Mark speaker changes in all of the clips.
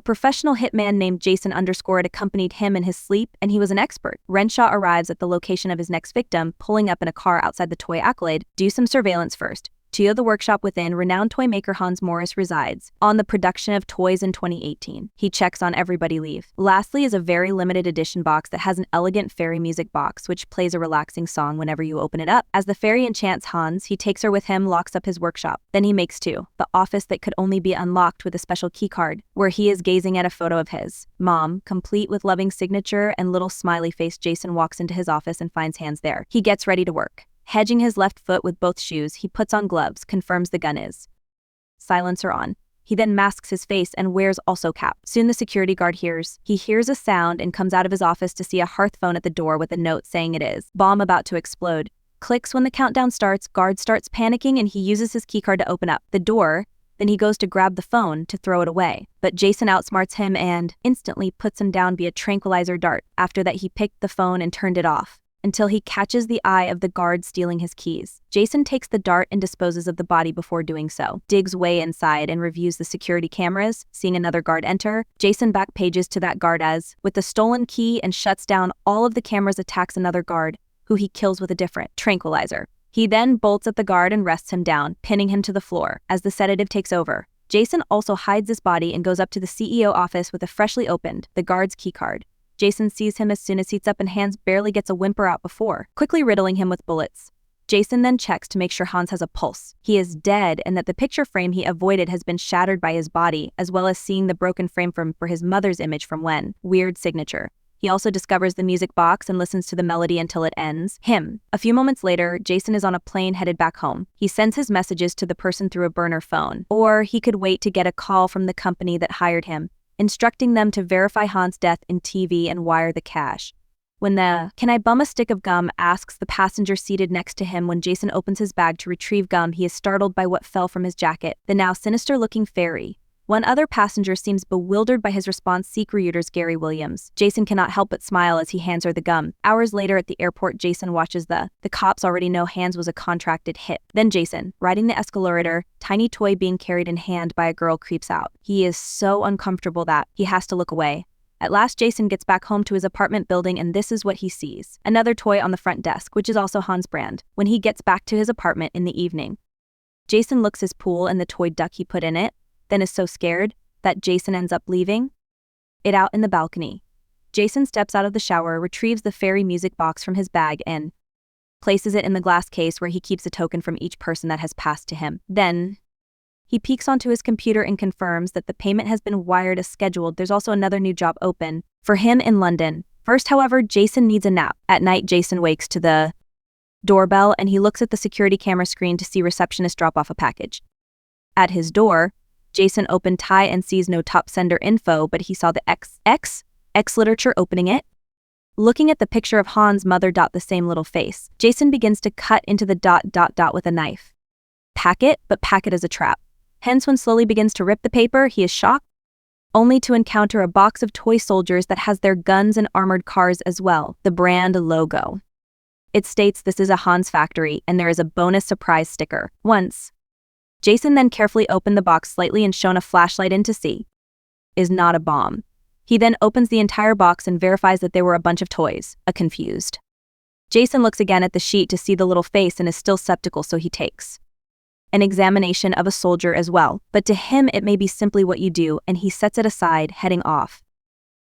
Speaker 1: professional hitman named Jason _ had accompanied him in his sleep, and he was an expert. Renshaw arrives at the location of his next victim, pulling up in a car outside the toy accolade. Do some surveillance first. To the workshop within, renowned toy maker Hans Morris resides. On the production of toys in 2018. He checks on everybody leave. Lastly is a very limited edition box that has an elegant fairy music box, which plays a relaxing song whenever you open it up. As the fairy enchants Hans, he takes her with him, locks up his workshop. Then he makes two. The office that could only be unlocked with a special key card, where he is gazing at a photo of his mom, complete with loving signature and little smiley face. Jason walks into his office and finds Hans there. He gets ready to work. Hedging his left foot with both shoes, he puts on gloves, confirms the gun is silencer on. He then masks his face and wears also cap. Soon the security guard hears. He hears a sound and comes out of his office to see a hearth phone at the door with a note saying it is bomb about to explode. Clicks when the countdown starts, guard starts panicking and he uses his keycard to open up the door. Then he goes to grab the phone to throw it away. But Jason outsmarts him and instantly puts him down via tranquilizer dart. After that he picked the phone and turned it off, until he catches the eye of the guard stealing his keys. Jason takes the dart and disposes of the body before doing so. Digs way inside and reviews the security cameras. Seeing another guard enter, Jason back pages to that guard as, with the stolen key, and shuts down all of the cameras, attacks another guard, who he kills with a different tranquilizer. He then bolts at the guard and rests him down, pinning him to the floor. As the sedative takes over, Jason also hides his body and goes up to the CEO office with a freshly opened, the guard's keycard. Jason sees him as soon as heats up and Hans barely gets a whimper out before quickly riddling him with bullets. Jason then checks to make sure Hans has a pulse. He is dead and that the picture frame he avoided has been shattered by his body, as well as seeing the broken frame for his mother's image from when. Weird signature. He also discovers the music box and listens to the melody until it ends. A few moments later, Jason is on a plane headed back home. He sends his messages to the person through a burner phone, or he could wait to get a call from the company that hired him, instructing them to verify Hans' death in TV and wire the cash. When the "can I bum a stick of gum" asks the passenger seated next to him, when Jason opens his bag to retrieve gum, he is startled by what fell from his jacket, the now sinister-looking fairy. One other passenger seems bewildered by his response, Reuters Gary Williams. Jason cannot help but smile as he hands her the gum. Hours later at the airport, Jason watches the cops already know Hans was a contracted hit. Then Jason, riding the escalator, tiny toy being carried in hand by a girl, creeps out. He is so uncomfortable that he has to look away. At last, Jason gets back home to his apartment building and this is what he sees. Another toy on the front desk, which is also Hans' brand. When he gets back to his apartment in the evening, Jason looks his pool and the toy duck he put in it, then is so scared that Jason ends up leaving it out in the balcony. Jason steps out of the shower, retrieves the fairy music box from his bag and places it in the glass case where he keeps a token from each person that has passed to him. Then he peeks onto his computer and confirms that the payment has been wired as scheduled. There's also another new job open for him in London. First, however, Jason needs a nap. At night, Jason wakes to the doorbell and he looks at the security camera screen to see receptionist drop off a package. At his door, Jason opened tie and sees no top sender info, but he saw the X literature opening it. Looking at the picture of Hans' mother, the same little face, Jason begins to cut into the ... with a knife. Pack it as a trap. Hence, when slowly begins to rip the paper, he is shocked, only to encounter a box of toy soldiers that has their guns and armored cars as well, the brand logo. It states this is a Hans factory, and there is a bonus surprise sticker. Jason then carefully opened the box slightly and shone a flashlight in to see is not a bomb. He then opens the entire box and verifies that there were a bunch of toys. Confused Jason looks again at the sheet to see the little face and is still skeptical, so he takes an examination of a soldier as well. But to him it may be simply what you do, and he sets it aside, heading off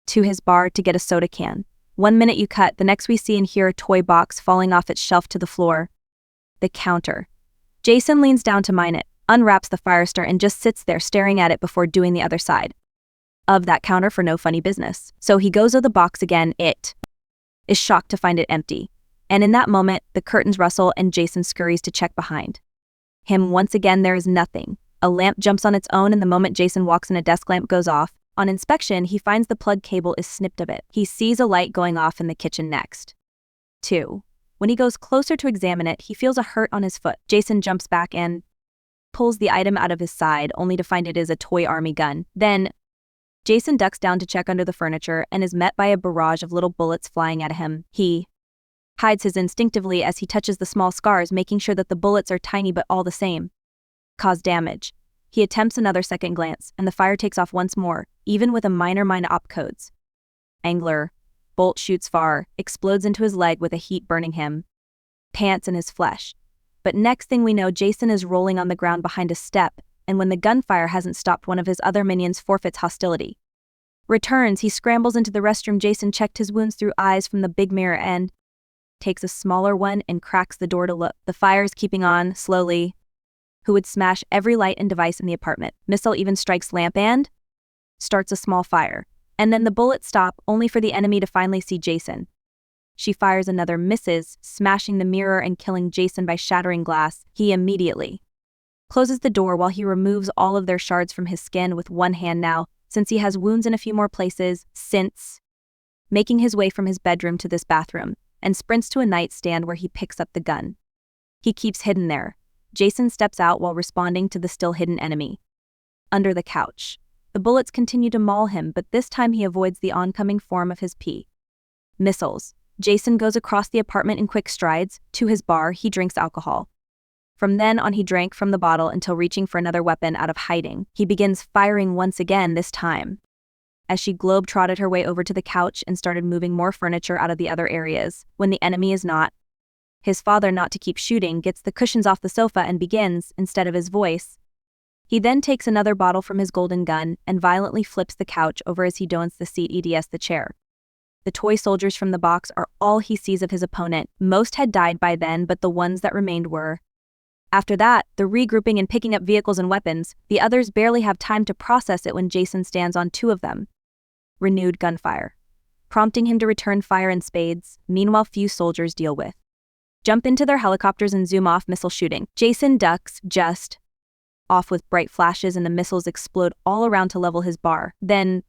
Speaker 1: to his bar to get a soda can. 1 minute you cut, the next we see and hear a toy box falling off its shelf to the floor. The counter. Jason leans down to mine it, unwraps the fire starter and just sits there staring at it before doing the other side of that counter for no funny business. So he goes to the box again. It is shocked to find it empty. And in that moment, the curtains rustle and Jason scurries to check behind him. Once again, there is nothing. A lamp jumps on its own, and the moment Jason walks in, a desk lamp goes off. On inspection, he finds the plug cable is snipped of it. He sees a light going off in the kitchen next. 2. When he goes closer to examine it, he feels a hurt on his foot. Jason jumps back and pulls the item out of his side, only to find it is a toy army gun. Then Jason ducks down to check under the furniture and is met by a barrage of little bullets flying at him. He hides his instinctively as he touches the small scars, making sure that the bullets are tiny but all the same cause damage. He attempts another second glance, and the fire takes off once more, even with a minor mine opcodes. Angler. Bolt shoots far, explodes into his leg with a heat burning him. Pants in his flesh. But next thing we know, Jason is rolling on the ground behind a step, and when the gunfire hasn't stopped, one of his other minions forfeits hostility. Returns, he scrambles into the restroom. Jason checked his wounds through eyes from the big mirror and takes a smaller one and cracks the door to look. The fire's keeping on, slowly. Who would smash every light and device in the apartment. Missile even strikes lamp and starts a small fire. And then the bullets stop, only for the enemy to finally see Jason. She fires another, misses, smashing the mirror and killing Jason by shattering glass. He immediately closes the door while he removes all of their shards from his skin with one hand now, since he has wounds in a few more places, making his way from his bedroom to this bathroom, and sprints to a nightstand where he picks up the gun. He keeps hidden there. Jason steps out while responding to the still hidden enemy. Under the couch. The bullets continue to maul him, but this time he avoids the oncoming form of his missiles. Jason goes across the apartment in quick strides. To his bar, he drinks alcohol. From then on, he drank from the bottle until reaching for another weapon out of hiding. He begins firing once again, this time as she globe-trotted her way over to the couch and started moving more furniture out of the other areas. When the enemy is not his father, not to keep shooting, gets the cushions off the sofa and begins, instead of his voice. He then takes another bottle from his golden gun and violently flips the couch over as he don'ts the seat eds the chair. The toy soldiers from the box are all he sees of his opponent. Most had died by then, but the ones that remained were. After that, the regrouping and picking up vehicles and weapons. The others barely have time to process it when Jason stands on two of them. Renewed gunfire, prompting him to return fire in spades. Meanwhile, few soldiers deal with. Jump into their helicopters and zoom off, missile shooting. Jason ducks, just off with bright flashes, and the missiles explode all around to level his bar. Then,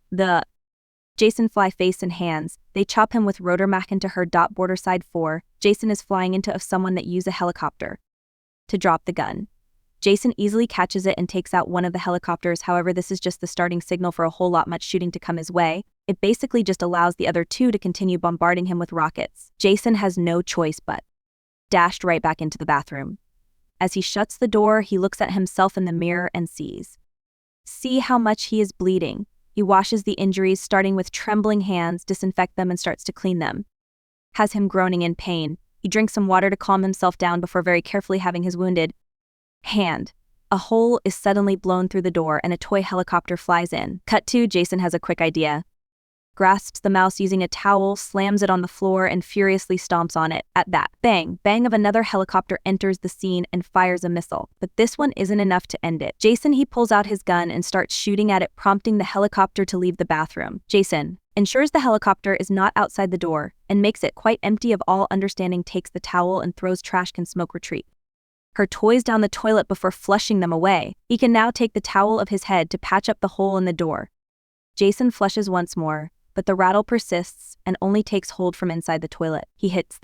Speaker 1: Jason fly face and hands. They chop him with rotor mac into her. Border side 4. Jason is flying into of someone that use a helicopter to drop the gun. Jason easily catches it and takes out one of the helicopters. However, this is just the starting signal for a whole lot much shooting to come his way. It basically just allows the other two to continue bombarding him with rockets. Jason has no choice but dashed right back into the bathroom. As he shuts the door, he looks at himself in the mirror and see how much he is bleeding. He washes the injuries, starting with trembling hands, disinfect them, and starts to clean them. Has him groaning in pain. He drinks some water to calm himself down before very carefully having his wounded hand. A hole is suddenly blown through the door and a toy helicopter flies in. Cut to, Jason has a quick idea. Grasps the mouse using a towel, slams it on the floor, and furiously stomps on it. At that, bang of another helicopter enters the scene and fires a missile. But this one isn't enough to end it. Jason, he pulls out his gun and starts shooting at it, prompting the helicopter to leave the bathroom. Jason ensures the helicopter is not outside the door and makes it quite empty of all understanding, takes the towel and throws trash can smoke retreat her toys down the toilet before flushing them away. He can now take the towel of his head to patch up the hole in the door. Jason flushes once more, but the rattle persists and only takes hold from inside the toilet. He hits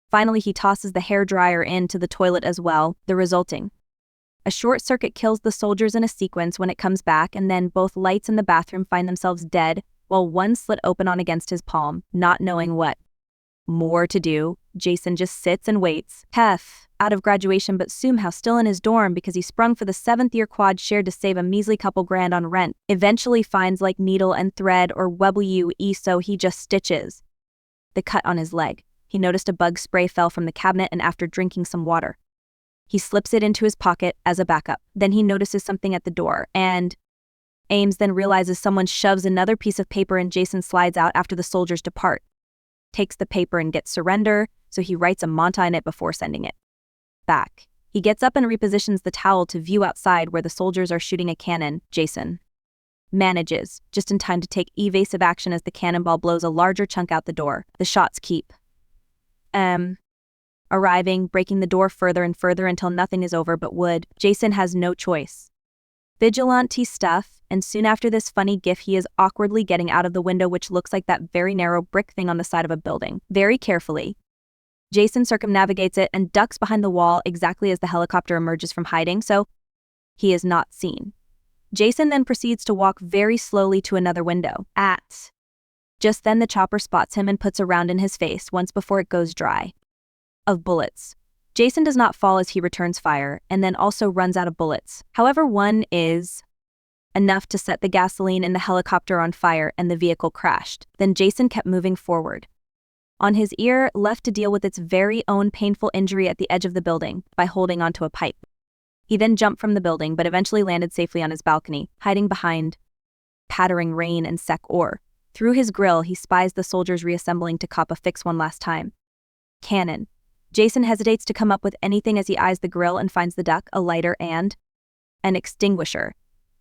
Speaker 1: Finally, he tosses the hairdryer into the toilet as well, the resulting a short circuit kills the soldiers in a sequence when it comes back, and then both lights in the bathroom find themselves dead, while one slit open on against his palm. Not knowing what more to do, Jason just sits and waits. Out of graduation but somehow still in his dorm because he sprung for the 7th year quad shared to save a measly couple grand on rent. Eventually finds like needle and thread or WE, so he just stitches the cut on his leg. He noticed a bug spray fell from the cabinet, and after drinking some water, he slips it into his pocket as a backup. Then he notices something at the door and aims, then realizes someone shoves another piece of paper and Jason slides out after the soldiers depart. Takes the paper and gets surrender, so he writes a manta in it before sending it back. He gets up and repositions the towel to view outside where the soldiers are shooting a cannon. Jason manages, just in time to take evasive action as the cannonball blows a larger chunk out the door. The shots keep arriving, breaking the door further and further until nothing is over but wood. Jason has no choice. Vigilante stuff, and soon after this funny gif, he is awkwardly getting out of the window, which looks like that very narrow brick thing on the side of a building. Very carefully, Jason circumnavigates it and ducks behind the wall exactly as the helicopter emerges from hiding, so he is not seen. Jason then proceeds to walk very slowly to another window. Just then the chopper spots him and puts a round in his face once before it goes dry of bullets. Jason does not fall as he returns fire and then also runs out of bullets. However, one is enough to set the gasoline in the helicopter on fire, and the vehicle crashed. Then Jason kept moving forward. On his ear, left to deal with its very own painful injury at the edge of the building by holding onto a pipe. He then jumped from the building but eventually landed safely on his balcony, hiding behind pattering rain and sec ore. Through his grill, he spies the soldiers reassembling to cop a fix one last time. Cannon. Jason hesitates to come up with anything as he eyes the grill and finds the duck, a lighter, and an extinguisher.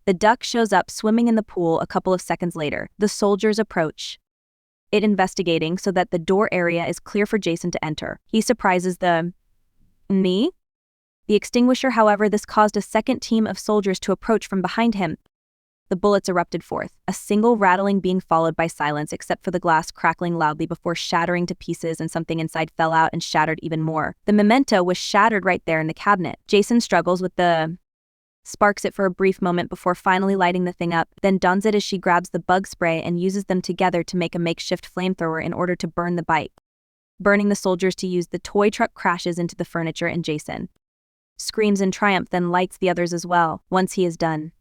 Speaker 1: The duck shows up swimming in the pool a couple of seconds later. The soldiers approach it, investigating so that the door area is clear for Jason to enter. He surprises the extinguisher. However, this caused a second team of soldiers to approach from behind him. The bullets erupted forth, a single rattling being followed by silence except for the glass crackling loudly before shattering to pieces, and something inside fell out and shattered even more. The memento was shattered right there in the cabinet. Jason struggles with sparks it for a brief moment before finally lighting the thing up, then dons it as she grabs the bug spray and uses them together to make a makeshift flamethrower in order to burn the bite. Burning the soldiers to use, the toy truck crashes into the furniture and Jason screams in triumph, then lights the others as well. Once he is done,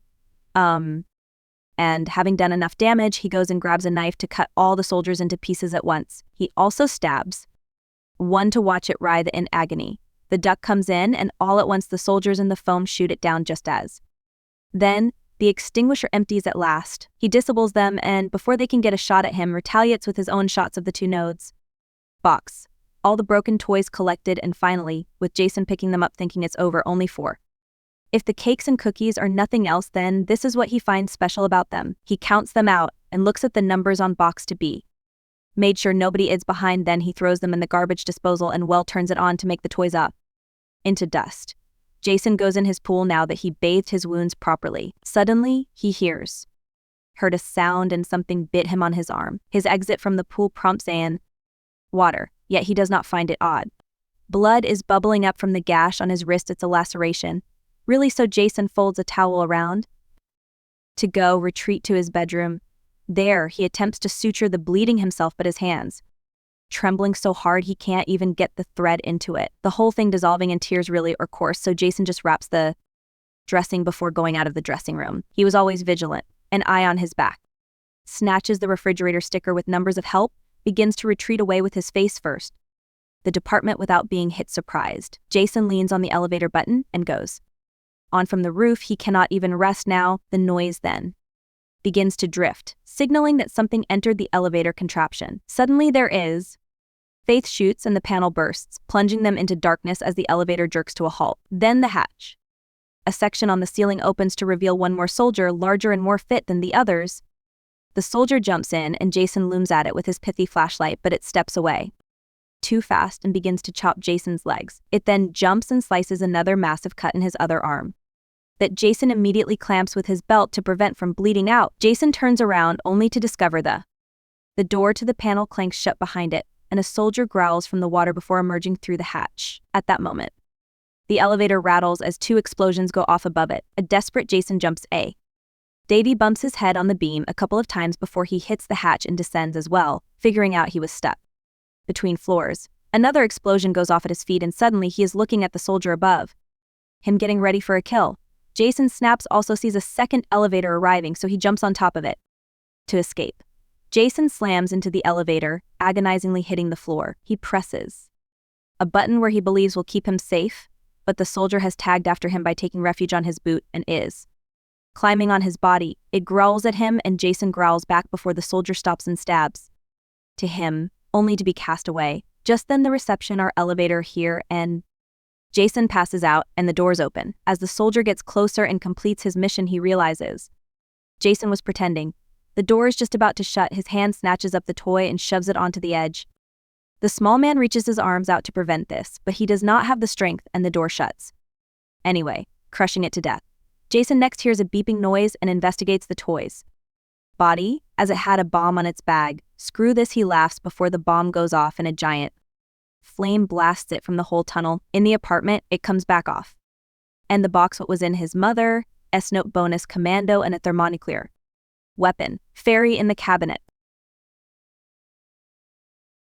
Speaker 1: and having done enough damage, he goes and grabs a knife to cut all the soldiers into pieces at once. He also stabs one to watch it writhe in agony. The duck comes in, and all at once the soldiers in the foam shoot it down just as. Then, the extinguisher empties at last. He disables them, and before they can get a shot at him, retaliates with his own shots of the two nodes. Box. All the broken toys collected, and finally, with Jason picking them up thinking it's over, only 4. If the cakes and cookies are nothing else, then this is what he finds special about them. He counts them out and looks at the numbers on box to be made sure nobody is behind. Then he throws them in the garbage disposal and turns it on to make the toys up into dust. Jason goes in his pool now that he bathed his wounds properly. Suddenly, he heard a sound and something bit him on his arm. His exit from the pool prompts water, yet he does not find it odd. Blood is bubbling up from the gash on his wrist. It's a laceration. Really, so Jason folds a towel around to retreat to his bedroom. There, he attempts to suture the bleeding himself, but his hands trembling so hard he can't even get the thread into it. The whole thing dissolving in tears, really, or course, so Jason just wraps the dressing before going out of the dressing room. He was always vigilant, an eye on his back. Snatches the refrigerator sticker with numbers of help, begins to retreat away with his face first. The department without being hit surprised. Jason leans on the elevator button and goes on from the roof. He cannot even rest now. The noise then begins to drift, signaling that something entered the elevator contraption. Suddenly there is. Faith shoots and the panel bursts, plunging them into darkness as the elevator jerks to a halt. Then the hatch. A section on the ceiling opens to reveal one more soldier, larger and more fit than the others. The soldier jumps in and Jason looms at it with his pithy flashlight, but it steps away too fast and begins to chop Jason's legs. It then jumps and slices another massive cut in his other arm that Jason immediately clamps with his belt to prevent from bleeding out. Jason turns around only to discover the door to the panel clanks shut behind it, and a soldier growls from the water before emerging through the hatch. At that moment, the elevator rattles as 2 explosions go off above it. A desperate Jason jumps. Davey bumps his head on the beam a couple of times before he hits the hatch and descends as well, figuring out he was stuck between floors. Another explosion goes off at his feet, and suddenly he is looking at the soldier above him getting ready for a kill. Jason snaps, also sees a second elevator arriving, so he jumps on top of it to escape. Jason slams into the elevator, agonizingly hitting the floor. He presses a button where he believes will keep him safe, but the soldier has tagged after him by taking refuge on his boot and is climbing on his body. It growls at him, and Jason growls back before the soldier stops and stabs to him, only to be cast away. Just then the reception our elevator here, and Jason passes out and the doors open. As the soldier gets closer and completes his mission, he realizes Jason was pretending. The door is just about to shut. His hand snatches up the toy and shoves it onto the edge. The small man reaches his arms out to prevent this, but he does not have the strength, and the door shuts anyway, crushing it to death. Jason next hears a beeping noise and investigates the toy's body, as it had a bomb on its bag. Screw this, he laughs before the bomb goes off and a giant flame blasts it from the whole tunnel. In the apartment, it comes back off. And the box, what was in his mother, S-Note bonus commando, and a thermonuclear weapon. Fairy in the cabinet.